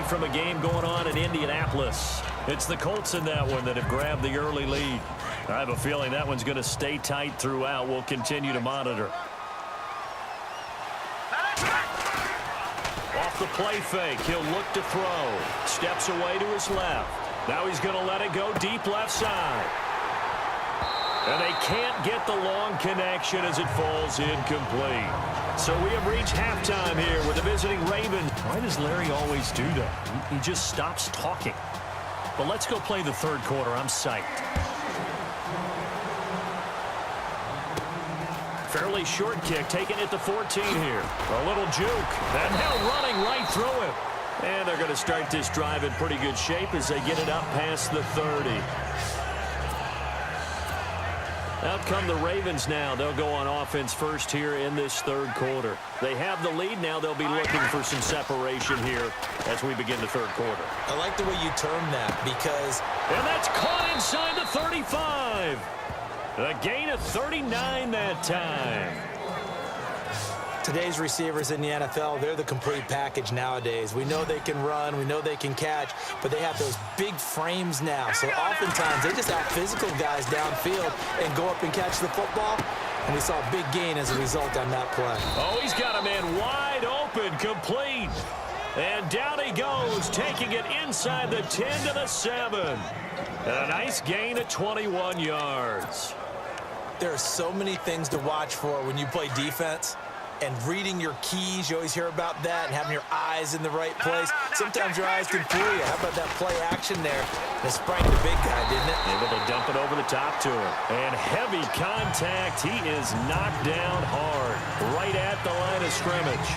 from a game going on in Indianapolis. It's the Colts in that one that have grabbed the early lead. I have a feeling that one's going to stay tight throughout. We'll continue to monitor. Off the play fake, he'll look to throw. Steps away to his left. Now he's going to let it go deep left side. And they can't get the long connection as it falls incomplete. So we have reached halftime here with the visiting Ravens. Why does Larry always do that? He just stops talking. But let's go play the third quarter. I'm psyched. Fairly short kick, taking it to 14 here. A little juke. And now running right through him. And they're going to start this drive in pretty good shape as they get it up past the 30. Out come the Ravens now. They'll go on offense first here in this third quarter. They have the lead now. They'll be looking for some separation here as we begin the third quarter. I like the way you term that because... And that's caught inside the 35. A gain of 39 that time. Today's receivers in the NFL, they're the complete package nowadays. We know they can run, we know they can catch, but they have those big frames now. So oftentimes they just out-physical guys downfield and go up and catch the football. And we saw a big gain as a result on that play. Oh, he's got a man wide open, complete. And down he goes, taking it inside the 10 to the 7. And a nice gain of 21 yards. There are so many things to watch for when you play defense. And reading your keys, you always hear about that, and having your eyes in the right place. Sometimes your eyes can fool you. How about that play action there? It sprang the big guy, didn't it? Able to dump it over the top to him. And heavy contact. He is knocked down hard, right at the line of scrimmage.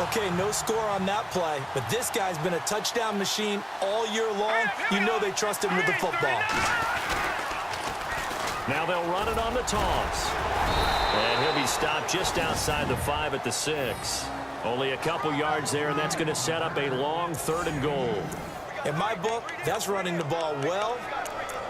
Okay, no score on that play, but this guy's been a touchdown machine all year long. You know they trust him with the football. Now they'll run it on the toss. And he'll be stopped just outside the 5 at the 6. Only a couple yards there, and that's going to set up a long 3rd and goal. In my book, that's running the ball well,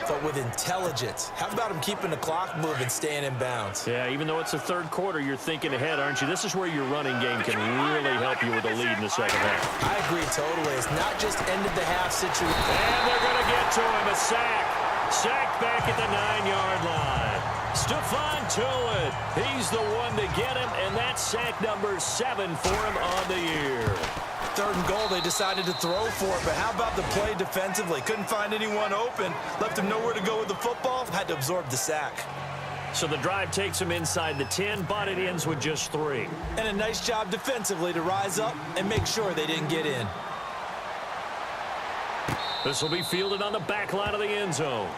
but with intelligence. How about him keeping the clock moving, staying in bounds? Yeah, even though it's the third quarter, you're thinking ahead, aren't you? This is where your running game can really help you with a lead in the second half. I agree totally. It's not just end of the half situation. And they're going to get to him. A sack. Sacked back at the 9-yard line. Stephon Tuitt, he's the one to get him, and that's sack number 7 for him on the year. 3rd and goal, they decided to throw for it, but how about the play defensively? Couldn't find anyone open, left him nowhere to go with the football, had to absorb the sack. So the drive takes him inside the 10, but it ends with just 3. And a nice job defensively to rise up and make sure they didn't get in. This will be fielded on the back line of the end zone.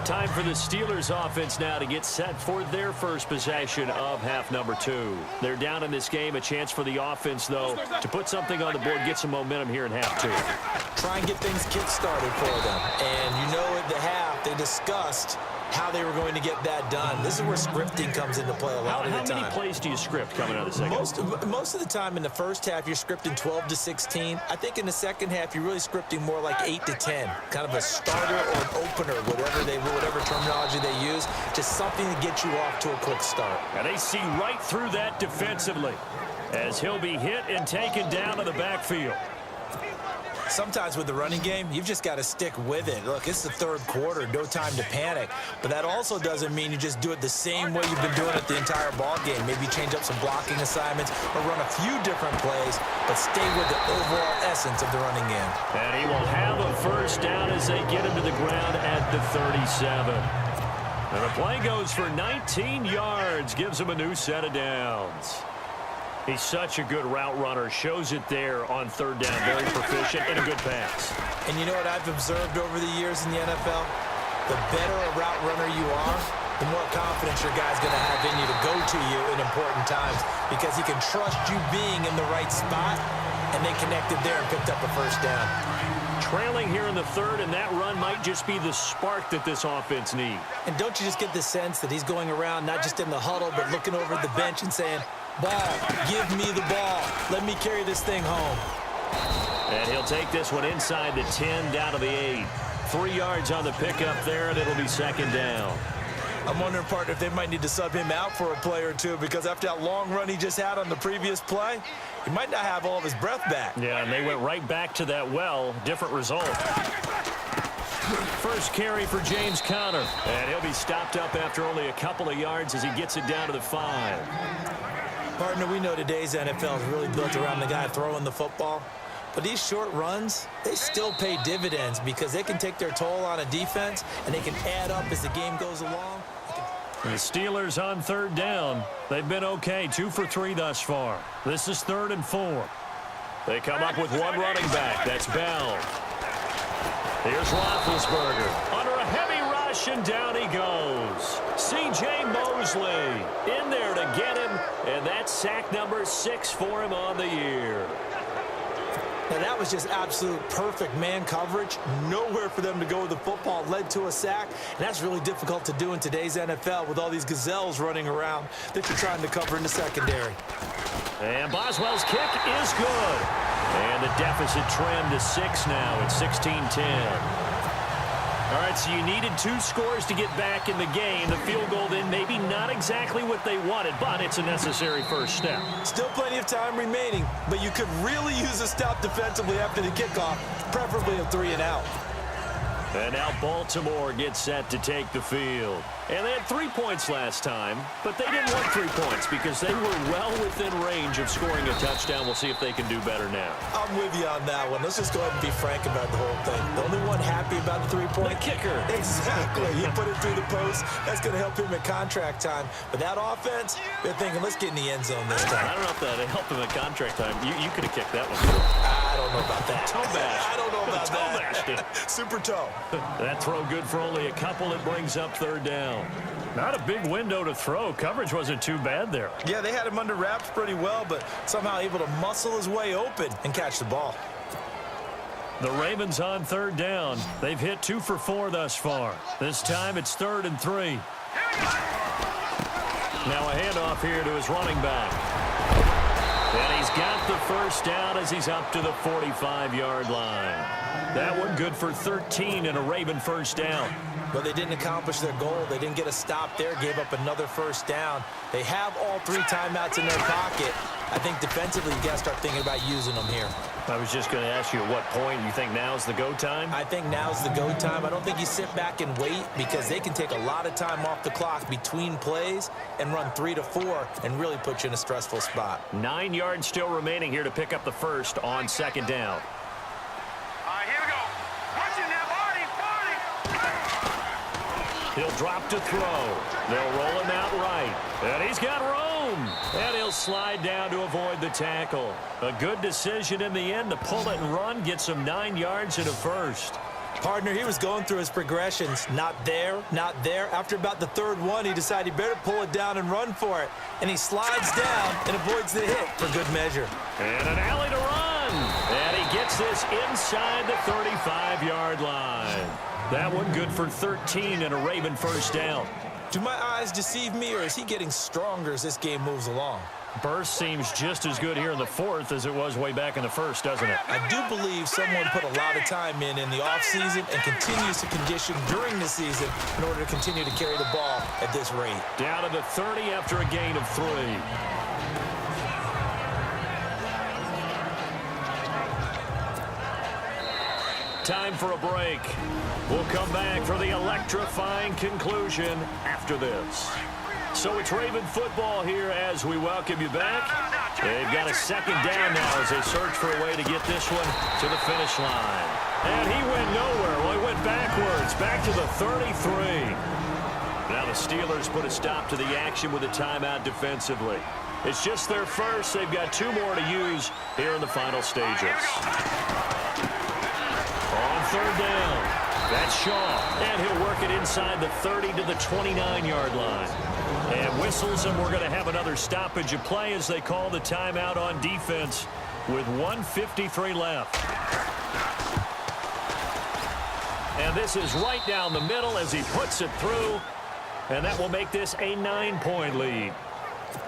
Time for the Steelers offense now to get set for their first possession of half number 2. They're down in this game. A chance for the offense, though, to put something on the board, get some momentum here in half 2. Try and get things kick-started for them. And you know at the half, they discussed how they were going to get that done. This is where scripting comes into play a lot of the time. How many plays do you script coming out of the second? Most of the time in the first half, you're scripting 12 to 16. I think in the second half, you're really scripting more like 8 to 10. Kind of a starter or an opener, whatever terminology they use. Just something to get you off to a quick start. And they see right through that defensively as he'll be hit and taken down to the backfield. Sometimes with the running game, you've just got to stick with it. Look, it's the third quarter, no time to panic. But that also doesn't mean you just do it the same way you've been doing it the entire ball game. Maybe change up some blocking assignments or run a few different plays, but stay with the overall essence of the running game. And he will have a first down as they get him to the ground at the 37. And the play goes for 19 yards, gives him a new set of downs. He's such a good route runner. Shows it there on 3rd down. Very proficient and a good pass. And you know what I've observed over the years in the NFL? The better a route runner you are, the more confidence your guy's going to have in you to go to you in important times because he can trust you being in the right spot, and they connected there and picked up a first down. Trailing here in the 3rd, and that run might just be the spark that this offense needs. And don't you just get the sense that he's going around not just in the huddle but looking over at the bench and saying, ball, give me the ball. Let me carry this thing home. And he'll take this one inside the 10 down to the 8. 3 yards on the pickup there, and it'll be 2nd down. I'm wondering, partner, if they might need to sub him out for a play or two, because after that long run he just had on the previous play, he might not have all of his breath back. Yeah, and they went right back to that well. Different result. First carry for James Conner. And he'll be stopped up after only a couple of yards as he gets it down to the 5. Partner, we know today's NFL is really built around the guy throwing the football. But these short runs, they still pay dividends because they can take their toll on a defense and they can add up as the game goes along. The Steelers on third down. They've been okay, 2 for 3 thus far. This is 3rd and 4. They come up with one running back. That's Bell. Here's Roethlisberger under a heavy rush, and down he goes. C.J. Mosley in there to get him, and that's sack number 6 for him on the year. Now, that was just absolute perfect man coverage. Nowhere for them to go with the football. Led to a sack, and that's really difficult to do in today's NFL with all these gazelles running around that you're trying to cover in the secondary. And Boswell's kick is good. And the deficit trimmed to 6 now at 16-10. All right, so you needed 2 scores to get back in the game. The field goal then maybe not exactly what they wanted, but it's a necessary first step. Still plenty of time remaining, but you could really use a stop defensively after the kickoff, preferably a 3-and-out. And now Baltimore gets set to take the field. And they had 3 points last time, but they didn't want 3 points because they were well within range of scoring a touchdown. We'll see if they can do better now. I'm with you on that one. Let's just go ahead and be frank about the whole thing. The only one happy about the 3-point? The kicker. Exactly. He put it through the post. That's going to help him at contract time. But that offense, they're thinking, let's get in the end zone this time. I don't know if that helped him at contract time. You could have kicked that one. I don't know about that. Toe bash. I don't know about toe bashed it. Super toe. That throw good for only a couple. It brings up 3rd down. Not a big window to throw. Coverage wasn't too bad there. Yeah, they had him under wraps pretty well, but somehow able to muscle his way open and catch the ball. The Ravens on 3rd down. They've hit 2 for 4 thus far. This time it's 3rd and 3. Now a handoff here to his running back. And he's got the first down as he's up to the 45-yard line. That one good for 13 and a Raven first down. But they didn't accomplish their goal. They didn't get a stop there, gave up another first down. They have all 3 timeouts in their pocket. I think defensively you got to start thinking about using them here. I was just going to ask you at what point you think now's the go time? I think now's the go time. I don't think you sit back and wait because they can take a lot of time off the clock between plays and run 3 to 4 and really put you in a stressful spot. 9 yards still remaining here to pick up the first on 2nd down. Here we go. Watch it now, Marty. He'll drop to throw. They'll roll him out right. And he's got room. And he'll slide down to avoid the tackle. A good decision in the end to pull it and run. Gets him 9 yards and a first. Partner, he was going through his progressions. Not there, not there. After about the 3rd one, he decided he better pull it down and run for it. And he slides down and avoids the hit for good measure. And an alley to run. And he gets this inside the 35-yard line. That one good for 13 and a Raven first down. Do my eyes deceive me, or is he getting stronger as this game moves along? Burst seems just as good here in the 4th as it was way back in the 1st, doesn't it? I do believe someone put a lot of time in the offseason and continues to condition during the season in order to continue to carry the ball at this rate. Down to the 30 after a gain of 3. Time for a break. We'll come back for the electrifying conclusion after this. So it's Raven football here as we welcome you back. They've got a 2nd down now as they search for a way to get this one to the finish line. And he went nowhere. Well, he went backwards, back to the 33. Now the Steelers put a stop to the action with a timeout defensively. It's just their first. They've got 2 more to use here in the final stages. On 3rd down, that's Shaw, and he'll work it inside the 30 to the 29-yard line. And whistles, and we're going to have another stoppage of play as they call the timeout on defense with 1:53 left. And this is right down the middle as he puts it through, and that will make this a 9-point lead.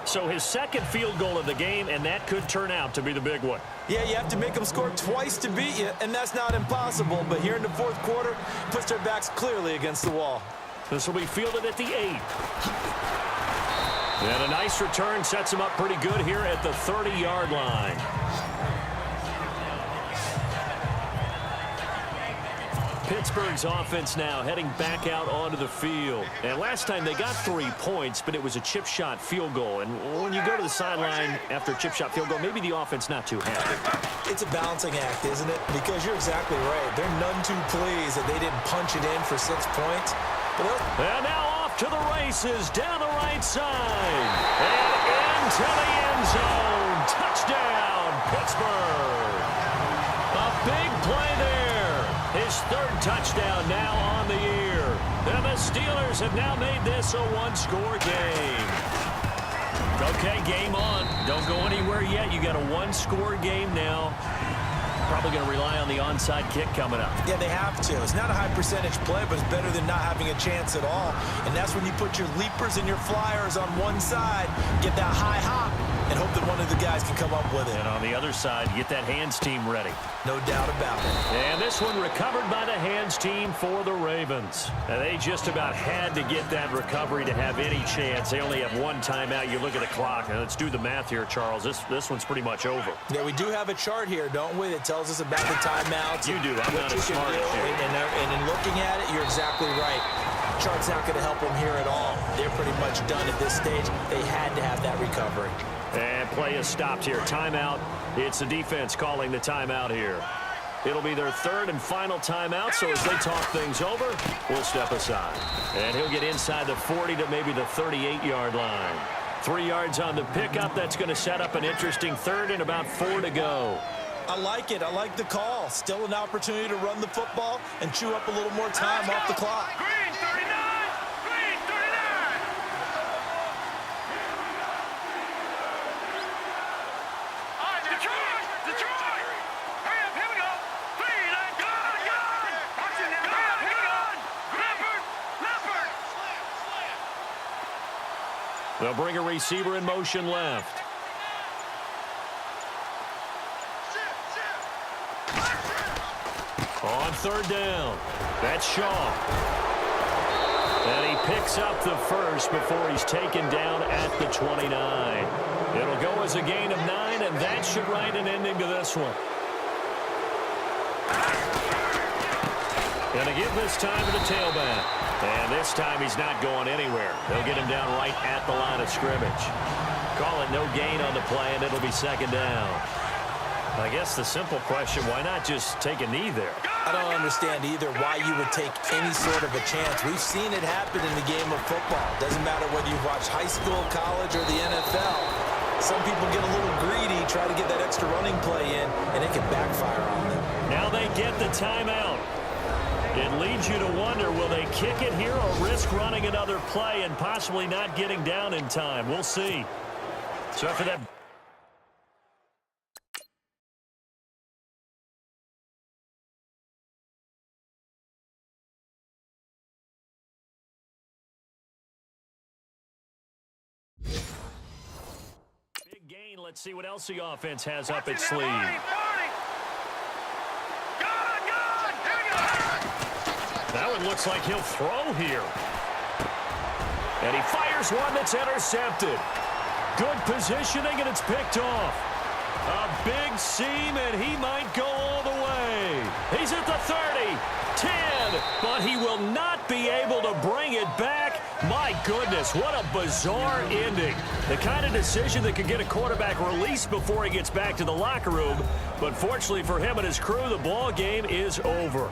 So his 2nd field goal of the game, and that could turn out to be the big one. Yeah, you have to make them score twice to beat you, and that's not impossible. But here in the 4th quarter, puts their backs clearly against the wall. This will be fielded at the 8. And a nice return sets him up pretty good here at the 30-yard line. Pittsburgh's offense now heading back out onto the field. And last time they got 3 points, but it was a chip shot field goal. And when you go to the sideline after a chip shot field goal, maybe the offense not too happy. It's a balancing act, isn't it? Because you're exactly right. They're none too pleased that they didn't punch it in for 6 points. And now off to the races down the right side. And into the end zone. Touchdown, Pittsburgh. A big play there. His 3rd touchdown now on the year. And the Steelers have now made this a 1-score game. Okay, game on. Don't go anywhere yet. You got a 1-score game now. Probably going to rely on the onside kick coming up. Yeah, they have to. It's not a high percentage play, but it's better than not having a chance at all. And that's when you put your leapers and your flyers on one side, get that high hop, and hope that one of the guys can come up with it. And on the other side, get that hands team ready. No doubt about it. And this one recovered by the hands team for the Ravens. And they just about had to get that recovery to have any chance. They only have 1 timeout. You look at the clock. Now let's do the math here, Charles. This one's pretty much over. Yeah, we do have a chart here, don't we, that tells us about the timeouts. You do. I'm not as smart as you. And in looking at it, you're exactly right. Chart's not going to help them here at all. They're pretty much done at this stage. They had to have that recovery. And play is stopped here. Timeout. It's the defense calling the timeout here. It'll be their 3rd and final timeout, so as they talk things over, we'll step aside. And he'll get inside the 40 to maybe the 38-yard line. 3 yards on the pickup. That's going to set up an interesting 3rd and about 4 to go. I like it. I like the call. Still an opportunity to run the football and chew up a little more time off the clock. Green 39! Green 39! Detroit! Detroit! Hurry up, here we go! 3, 9, gun! Watch it now! Hurry up, here we go! Leopard! Leopard! They'll bring a receiver in motion left. On 3rd down, that's Shaw. And he picks up the 1st before he's taken down at the 29. It'll go as a gain of 9, and that should write an ending to this one. Going to give this time to the tailback. And this time he's not going anywhere. They'll get him down right at the line of scrimmage. Call it no gain on the play, and it'll be 2nd down. I guess the simple question, why not just take a knee there? I don't understand either why you would take any sort of a chance. We've seen it happen in the game of football. Doesn't matter whether you've watched high school, college, or the NFL. Some people get a little greedy, try to get that extra running play in, and it can backfire on them. Now they get the timeout. It leads you to wonder, will they kick it here or risk running another play and possibly not getting down in time? We'll see. So after that... big gain. Let's see what else the offense has up its sleeve. That one looks like he'll throw here. And he fires one that's intercepted. Good positioning, and it's picked off. A big seam, and he might go all the way. He's at the 30, 10, but he will not be able to bring it back. My goodness, what a bizarre ending. The kind of decision that could get a quarterback released before he gets back to the locker room. But fortunately for him and his crew, the ball game is over.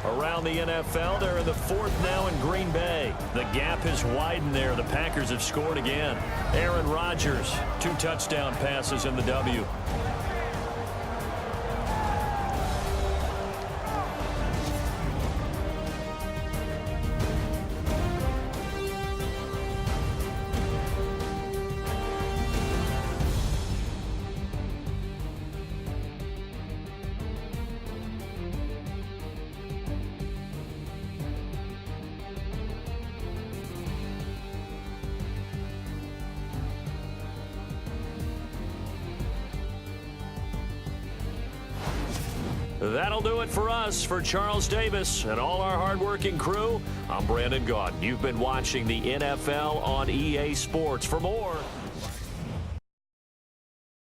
Around the NFL, they're in the 4th now in Green Bay. The gap has widened there. The Packers have scored again. Aaron Rodgers, 2 touchdown passes in the W. That'll do it for us. For Charles Davis and all our hardworking crew, I'm Brandon Gaudin. You've been watching the NFL on EA Sports. For more,